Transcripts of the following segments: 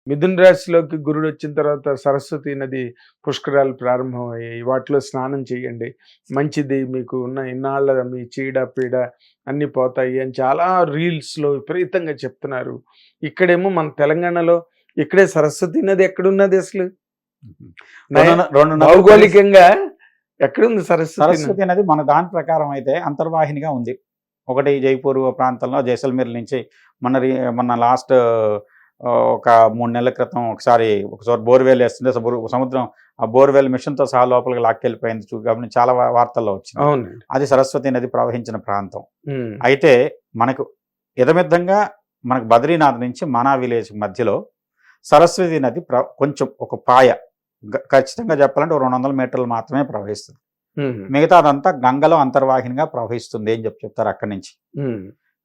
మిథున రాశిలోకి గురుడు వచ్చిన తర్వాత సరస్వతి నది పుష్కరాలు ప్రారంభమయ్యాయి. వాటిలో స్నానం చేయండి. మంచిది, మీకు ఉన్న ఇన్నాళ్ళ మీ చీడ పీడ అన్నీ పోతాయి అని చాలా రీల్స్‌లో విపరీతంగా చెప్తున్నారు. ఇక్కడేమో మన తెలంగాణలో ఇక్కడే సరస్వతి నది ఎక్కడున్నది అసలు? భౌగోళికంగా ఎక్కడుంది సరస్వతి నది? సరస్వతి నది మన దాని ప్రకారం అయితే అంతర్వాహినిగా ఉంది. ఒకటి జైపూర్ ప్రాంతంలో జైసల్మేర్ నుంచి మొన్న లాస్ట్ ఒక 3 నెలల క్రితం ఒకసారి బోర్వెల్ వేస్తుంటే సముద్రం ఆ బోర్వెల్ మిషన్తో సహా లోపలికి లాక్కెళ్ళిపోయింది కాబట్టి చాలా వార్తల్లో వచ్చింది. అవును, అది సరస్వతి నది ప్రవహించిన ప్రాంతం. అయితే మనకు ఇదమిద్దంగా మనకు బద్రీనాథ్ నుంచి మనా విలేజ్ మధ్యలో సరస్వతి నది కొంచెం ఒక పాయ ఖచ్చితంగా చెప్పాలంటే 200 మీటర్లు మాత్రమే ప్రవహిస్తుంది. మిగతా అదంతా గంగలో అంతర్వాహినిగా ప్రవహిస్తుంది అని చెప్తారు అక్కడి నుంచి.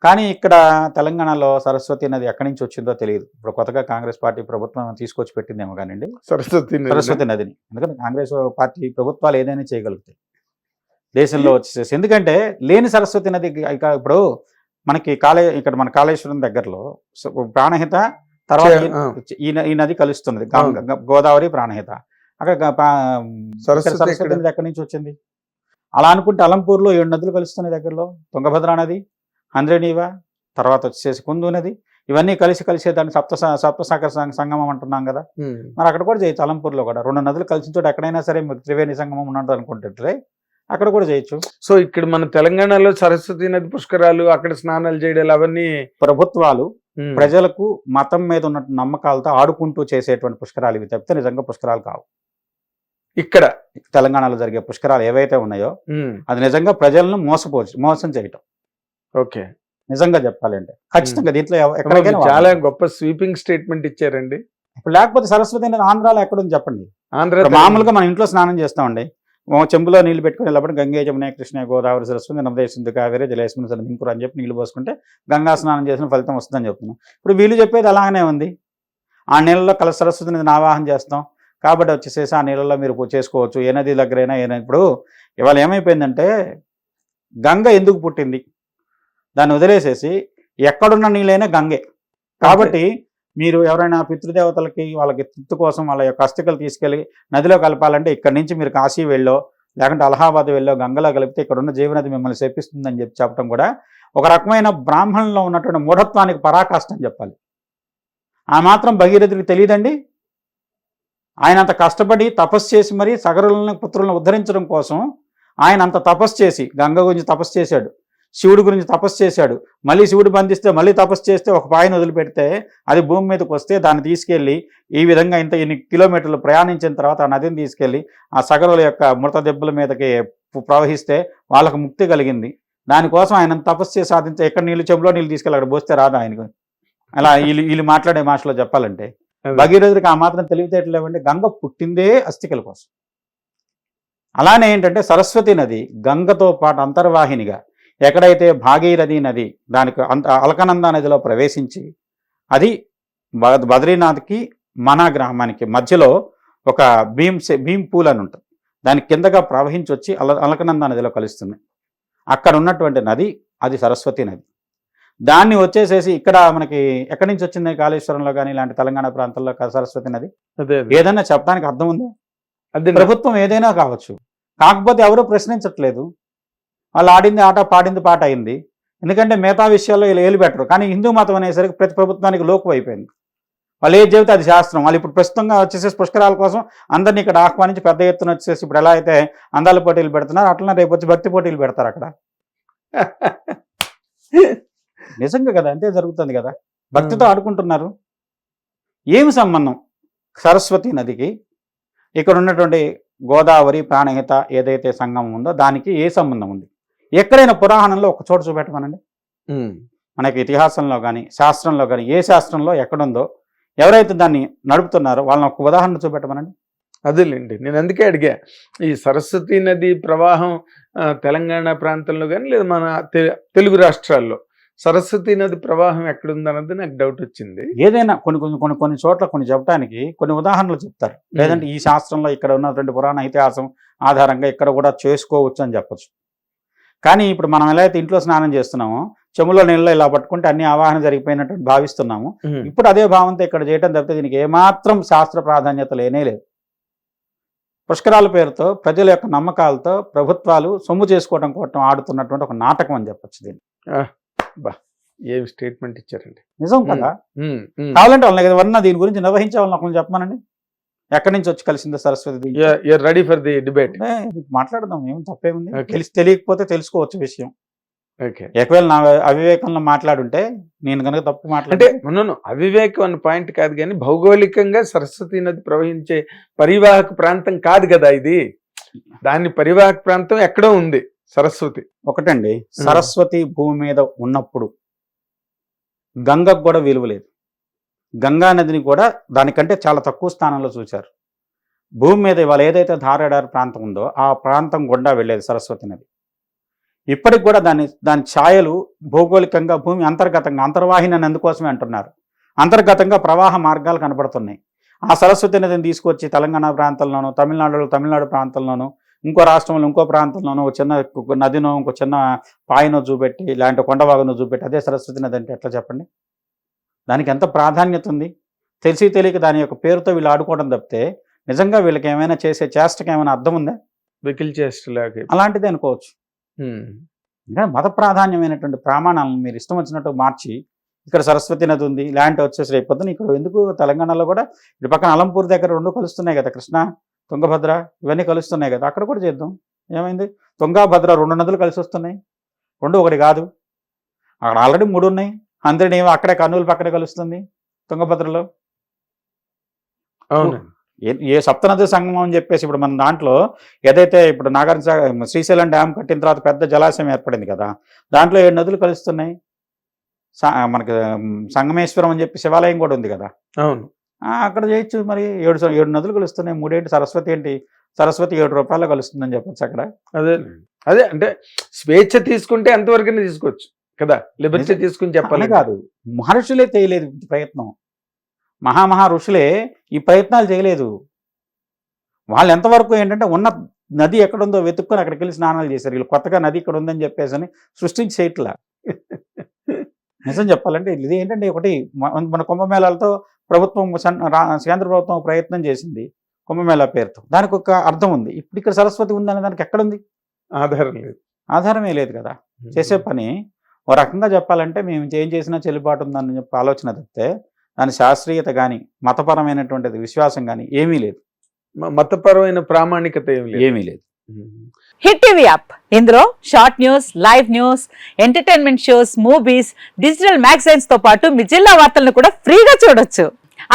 కానీ ఇక్కడ తెలంగాణలో సరస్వతి నది ఎక్కడి నుంచి వచ్చిందో తెలియదు. ఇప్పుడు కొత్తగా కాంగ్రెస్ పార్టీ ప్రభుత్వం తీసుకొచ్చి పెట్టిందేమో కానివ్వండి సరస్వతి నదిని. ఎందుకంటే కాంగ్రెస్ పార్టీ ప్రభుత్వాలు ఏదైనా చేయగలుగుతాయి దేశంలో వచ్చేసేసి. ఎందుకంటే లేని సరస్వతి నది ఇక ఇప్పుడు మనకి ఇక్కడ మన కాళేశ్వరం దగ్గరలో ప్రాణహిత తర్వాత ఈ నది కలుస్తున్నది, గోదావరి ప్రాణహిత. అక్కడ సరస్వతి నది ఎక్కడి నుంచి వచ్చింది? అలా అనుకుంటే అలంపూర్లో 7 నదులు కలుస్తున్నాయి దగ్గరలో. తుంగభద్ర నది, హంద్రేనీవా, తర్వాత వచ్చేసి కుందు నది, ఇవన్నీ కలిసే దాన్ని సప్తసాగర సంగమం అంటున్నాం కదా. మరి అక్కడ కూడా చేయొచ్చు. అలంపూర్లో కూడా 2 నదులు కలిసిన చోట ఎక్కడైనా సరే త్రివేణి సంగమం ఉన్నట్టు అనుకుంటుంటే అక్కడ కూడా చేయొచ్చు. సో ఇక్కడ మన తెలంగాణలో సరస్వతి నది పుష్కరాలు, అక్కడ స్నానాలు చేయడాలు అవన్నీ ప్రభుత్వాలు ప్రజలకు మతం మీద ఉన్న నమ్మకాలతో ఆడుకుంటూ చేసేటువంటి పుష్కరాలు ఇవి తప్పితే నిజంగా పుష్కరాలు కావు. ఇక్కడ తెలంగాణలో జరిగే పుష్కరాలు ఏవైతే ఉన్నాయో అది నిజంగా ప్రజలను మోసం చేయటం. ఓకే, నిజంగా చెప్పాలంటే ఖచ్చితంగా దీంట్లో ఎక్కడికైనా చాలా గొప్ప స్వీపింగ్ స్టేట్మెంట్ ఇచ్చారండి. ఇప్పుడు లేకపోతే సరస్వతి అనేది ఆంధ్రాలో ఎక్కడుంది చెప్పండి? మామూలుగా మనం ఇంట్లో స్నానం చేస్తామండి. చెంబులో నీళ్లు పెట్టుకుని వెళ్ళినప్పుడు గంగే జమున కృష్ణ గోదావరి సరస్వతి నర్మదే సింధు కావేరి జలేస్మిన్ సన్నిధింకురు అని చెప్పి నీళ్లు పోసుకుంటే గంగా స్నానం చేసిన ఫలితం వస్తుందని చెప్తున్నాం. ఇప్పుడు వీళ్ళు చెప్పేది అలాగనే ఉంది. ఆ నీళ్ళలో సరస్వతి నదిని ఆవాహన చేస్తాం కాబట్టి వచ్చేసేసి ఆ నీళ్ళలో మీరు చేసుకోవచ్చు. ఏ నది దగ్గరైనా ఇప్పుడు ఇవాళ ఏమైపోయిందంటే గంగ ఎందుకు పుట్టింది దాన్ని వదిలేసేసి ఎక్కడున్న నీళ్ళైనా గంగే. కాబట్టి మీరు ఎవరైనా పితృదేవతలకి వాళ్ళకి తృప్తి కోసం వాళ్ళ యొక్క అస్థికలు తీసుకెళ్ళి నదిలో కలపాలంటే ఇక్కడి నుంచి మీరు కాశీ వెళ్ళో లేకుంటే అలహాబాద్ వెళ్ళో గంగలో కలిపితే ఇక్కడ ఉన్న జీవనది మిమ్మల్ని శపిస్తుందని చెప్పడం కూడా ఒక రకమైన బ్రాహ్మణంలో ఉన్నటువంటి మూఢత్వానికి పరాకాష్ట అని చెప్పాలి. ఆ మాత్రం భగీరథుడికి తెలియదండి. ఆయన అంత కష్టపడి తపస్సు చేసి మరీ సగరులను పుత్రులను ఉద్ధరించడం కోసం ఆయన అంత తపస్సు చేసి గంగ గురించి తపస్సు చేశాడు, శివుడి గురించి తపస్సు చేశాడు. మళ్ళీ శివుడు బంధిస్తే మళ్ళీ తపస్సు చేస్తే ఒక పాయను వదిలిపెడితే అది భూమి మీదకి వస్తే దాన్ని తీసుకెళ్ళి ఈ విధంగా ఇన్ని కిలోమీటర్లు ప్రయాణించిన తర్వాత ఆ నదిని తీసుకెళ్ళి ఆ సగరుల యొక్క మృత దెబ్బల మీదకి ప్రవహిస్తే వాళ్ళకు ముక్తి కలిగింది. దానికోసం ఆయన తపస్సు చేసి సాధించే ఎక్కడ నీళ్ళు చెంబులో నీళ్ళు తీసుకెళ్ళి అక్కడ పోస్తే రాదు ఆయనకు. అలా వీళ్ళు మాట్లాడే భాషలో చెప్పాలంటే భగీరథుడికి ఆ మాత్రం తెలివితేటలు లేవండి. గంగ పుట్టిందే అస్థికల కోసం. అలానే ఏంటంటే సరస్వతి నది గంగతో పాటు అంతర్వాహినిగా ఎక్కడైతే భాగీరథి నది దానికి అలకనంద నదిలో ప్రవేశించి అది బద్రీనాథ్కి మనా గ్రామానికి మధ్యలో ఒక భీమ్ పూల్ అని ఉంటుంది. దాని కిందగా ప్రవహించి వచ్చి అలకనంద నదిలో కలుస్తుంది. అక్కడ ఉన్నటువంటి నది అది సరస్వతి నది. దాన్ని వచ్చేసేసి ఇక్కడ మనకి ఎక్కడి నుంచి వచ్చింది? కాళేశ్వరంలో కానీ ఇలాంటి తెలంగాణ ప్రాంతాల్లో సరస్వతి నది. ఏదైనా చెప్పడానికి అర్థం ఉందా? అది ప్రభుత్వం ఏదైనా కావచ్చు, కాకపోతే ఎవరు ప్రశ్నించట్లేదు. వాళ్ళు ఆడింది ఆట, పాడింది పాట అయింది. ఎందుకంటే మిగతా విషయాల్లో వీళ్ళు ఏలు పెట్టరు. కానీ హిందూ మతం అనేసరికి ప్రతి ప్రభుత్వానికి లోకు అయిపోయింది. వాళ్ళు ఏది చెబితే అది శాస్త్రం. వాళ్ళు ఇప్పుడు ప్రస్తుతంగా వచ్చేసేసి పుష్కరాల కోసం అందరినీ ఇక్కడ ఆహ్వానించి పెద్ద ఎత్తున వచ్చేసి ఇప్పుడు ఎలా అయితే అందాల పోటీలు పెడుతున్నారు అట్లనే రేపు వచ్చి భక్తి పోటీలు పెడతారు అక్కడ. నిజంగా కదా, అంతే జరుగుతుంది కదా. భక్తితో ఆడుకుంటున్నారు. ఏమి సంబంధం సరస్వతి నదికి ఇక్కడ ఉన్నటువంటి గోదావరి ప్రాణహిత ఏదైతే సంగమం ఉందో దానికి ఏ సంబంధం ఉంది? ఎక్కడైనా పురాణంలో ఒక చోట చూపెట్టమనండి. మనకి ఇతిహాసంలో కానీ శాస్త్రంలో కానీ ఏ శాస్త్రంలో ఎక్కడుందో ఎవరైతే దాన్ని నడుపుతున్నారో వాళ్ళని ఒక ఉదాహరణ చూపెట్టమనండి. అదేలేండి, నేను అందుకే అడిగా. ఈ సరస్వతి నది ప్రవాహం తెలంగాణ ప్రాంతంలో కానీ లేదా మన తెలుగు రాష్ట్రాల్లో సరస్వతి నది ప్రవాహం ఎక్కడుందన్నది నాకు డౌట్ వచ్చింది. ఏదైనా కొన్ని చోట్ల కొన్ని చెప్పడానికి కొన్ని ఉదాహరణలు చెప్తారు. లేదంటే ఈ శాస్త్రంలో ఇక్కడ ఉన్నటువంటి పురాణ ఇతిహాసం ఆధారంగా ఇక్కడ కూడా చేసుకోవచ్చు అని చెప్పచ్చు. కానీ ఇప్పుడు మనం ఎలా అయితే ఇంట్లో స్నానం చేస్తున్నామో చెములో నీళ్ళలో ఇలా పట్టుకుంటే అన్ని ఆవాహన జరిగిపోయినట్టు భావిస్తున్నాము. ఉమ్. ఇప్పుడు అదే భావంతో ఇక్కడ చేయడం తప్పితే దీనికి ఏమాత్రం శాస్త్ర ప్రాధాన్యత లేనే లేదు. పుష్కరాల పేరుతో ప్రజల యొక్క నమ్మకాలతో ప్రభుత్వాలు సొమ్ము చేసుకోవడం కోసం ఆడుతున్నటువంటి ఒక నాటకం అని చెప్పొచ్చు దీన్ని. ఏం స్టేట్మెంట్ ఇచ్చారండి. నిజం కదా. ఉమ్, ఉమ్. కావాలంటే వాళ్ళని ఎవరన్నా దీని గురించి నిర్వహించే వాళ్ళని ఒకరిని చెప్పమనండి. ఎక్కడి నుంచి వచ్చి కలిసిందో Saraswati You're ready for the debate. మాట్లాడదాం, ఏం తప్పేముంది. Okay. తెలియకపోతే తెలుసుకోవచ్చు విషయం. ఓకే. ఒకవేళ నా అవివేకంలో మాట్లాడుంటే నేను కనుక తప్పు అంటే మాట్లాడితే మనం అవివేకం అన్న పాయింట్ కాదు కానీ భౌగోళికంగా సరస్వతి నది ప్రవహించే పరివాహక ప్రాంతం కాదు కదా ఇది. దాని పరివాహక ప్రాంతం ఎక్కడో ఉంది సరస్వతి. ఒకటండి, సరస్వతి భూమి మీద ఉన్నప్పుడు గంగకు కూడా విలువ లేదు. గంగా నదిని కూడా దానికంటే చాలా తక్కువ స్థానంలో చూశారు. భూమి మీద ఇవాళ ఏదైతే ధారాడారి ప్రాంతం ఉందో ఆ ప్రాంతం గుండా వెళ్ళేది సరస్వతి నది. ఇప్పటికి కూడా దాని ఛాయలు భౌగోళికంగా భూమి అంతర్గతంగా అంతర్వాహిని అని అందుకోసమే అంటున్నారు. అంతర్గతంగా ప్రవాహ మార్గాలు కనబడుతున్నాయి. ఆ సరస్వతి నదిని తీసుకొచ్చి తెలంగాణ ప్రాంతంలోనూ, తమిళనాడు ప్రాంతంలోనూ, ఇంకో రాష్ట్రంలో ఇంకో ప్రాంతంలోనూ ఒక చిన్న నదినో ఇంకో చిన్న పాయనో చూపెట్టి, ఇలాంటి కొండవాగునో చూపెట్టి అదే సరస్వతి నది అంటే ఎట్లా చెప్పండి? దానికి ఎంత ప్రాధాన్యత ఉంది? తెలియక దాని యొక్క పేరుతో వీళ్ళు ఆడుకోవడం తప్పితే నిజంగా వీళ్ళకి ఏమైనా చేసే చేష్టకి ఏమైనా అర్థం ఉందా? వెకిల్ చేష్టలాగా. అలాంటిది అనుకోవచ్చు. ఇంకా మత ప్రాధాన్యమైనటువంటి ప్రమాణాలను మీరు ఇష్టం వచ్చినట్టు మార్చి ఇక్కడ సరస్వతి నది ఉంది ఇలాంటి వచ్చేసి రేపొద్దున ఇక్కడ ఎందుకు తెలంగాణలో కూడా ఇటు పక్కన అలంపూర్ దగ్గర రెండు కలుస్తున్నాయి కదా, కృష్ణ తుంగభద్ర ఇవన్నీ కలుస్తున్నాయి కదా, అక్కడ కూడా చేద్దాం. ఏమైంది? తుంగభద్ర 2 నదులు కలిసి వస్తున్నాయి, 2 ఒకటి కాదు. అక్కడ ఆల్రెడీ 3 ఉన్నాయి. అందరినీ అక్కడే కర్నూలు పక్కనే కలుస్తుంది తుంగభద్రలో. అవును. ఏ సప్తనది సంగమం అని చెప్పేసి ఇప్పుడు మన దాంట్లో ఏదైతే ఇప్పుడు నాగార్జున శ్రీశైలం డ్యామ్ కట్టిన తర్వాత పెద్ద జలాశయం ఏర్పడింది కదా, దాంట్లో 7 నదులు కలుస్తున్నాయి. మనకి సంగమేశ్వరం అని చెప్పి శివాలయం కూడా ఉంది కదా. అవును. అక్కడ చేయొచ్చు. మరి 7 నదులు కలుస్తున్నాయి. 3 ఏంటి? సరస్వతి ఏంటి? సరస్వతి 7 రూపాయలు కలుస్తుందని చెప్పొచ్చు అక్కడ. అదే అంటే స్వేచ్ఛ తీసుకుంటే ఎంతవరకు తీసుకోవచ్చు కదా, లిబర్టీ తీసుకుని చెప్పాలి కాదు. మహర్షులే చేయలేదు ప్రయత్నం. మహా ఋషులే ఈ ప్రయత్నాలు చేయలేదు. వాళ్ళు ఎంతవరకు ఏంటంటే ఉన్న నది ఎక్కడుందో వెతుక్కొని అక్కడికి వెళ్ళి స్నానాలు చేశారు. వీళ్ళు కొత్తగా నది ఇక్కడ ఉందని చెప్పేసి అని సృష్టించి చేయట్లా. నిజం చెప్పాలంటే ఇది ఏంటంటే ఒకటి మన కుంభమేళాలతో ప్రభుత్వం కేంద్ర ప్రభుత్వం ప్రయత్నం చేసింది కుంభమేళా పేరుతో. దానికి ఒక అర్థం ఉంది. ఇప్పుడు ఇక్కడ సరస్వతి ఉందనే దానికి ఎక్కడుంది? ఆధారం లేదు. ఆధారమే లేదు కదా. చేసే పని ఓ రకంగా చెప్పాలంటే మేము ఏం చేసినా చెల్లుబాటు ఉందని చెప్పి ఆలోచన తప్పితే దాని శాస్త్రీయత కానీ మతపరమైనటువంటిది విశ్వాసం కానీ ఏమీ లేదు. మతపరమైన ప్రామాణికత ఏమీ లేదు. హిట్ టీవీ యాప్, ఇందులో short news, live news, entertainment shows, movies, digital magazines తో పాటు మీ జిల్లా వార్తలను కూడా ఫ్రీగా చూడొచ్చు.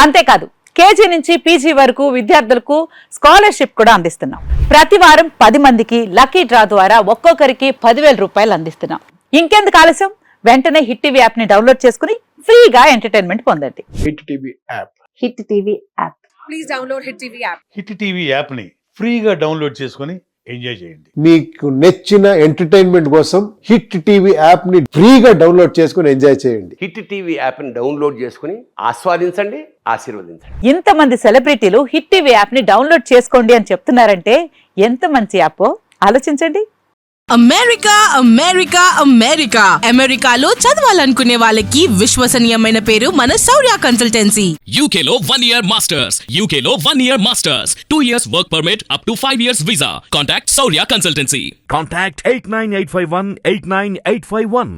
అంతేకాదు కేజీ నుంచి పీజీ వరకు విద్యార్థులకు స్కాలర్షిప్ కూడా అందిస్తున్నాం. ప్రతి వారం 10 మందికి లక్కీ డ్రా ద్వారా ఒక్కొక్కరికి 10,000 రూపాయలు అందిస్తున్నాం. ఇంకెందుకు ఆలస్యం? వెంటనే హిట్ టీవీ యాప్ ని డౌన్లోడ్ చేసుకుని ఫ్రీగా ఎంటర్టైన్మెంట్ పొందండి. Hit TV app. Hit TV app. Please download hit TV app. Hit TV యాప్ని ఫ్రీగా డౌన్లోడ్ చేసుకొని ఎంజాయ్ చేయండి. మీకు నచ్చిన ఎంటర్టైన్మెంట్ కోసం హిట్ టీవీ యాప్ ని ఫ్రీగా డౌన్లోడ్ చేసుకుని ఎంజాయ్ చేయండి. హిట్ టీవీ యాప్ని డౌన్లోడ్ చేసుకుని ఆస్వాదించండి, ఆశీర్వదించండి. ఇంతమంది సెలబ్రిటీలు హిట్ టీవీ యాప్ ని డౌన్లోడ్ చేసుకోండి అని చెప్తున్నారంటే ఎంత మంచి యాప్ ఆలోచించండి. అమెరికాలో చదవాలనుకునే వాళ్ళకి విశ్వసనీయమైన పేరు మన శౌర్య కన్సల్టెన్సీ. UK లో 1 year masters. UK లో 1 year masters. 2 years work permit up to 5 years visa. Contact Saurya Consultancy. Contact 89851 89851.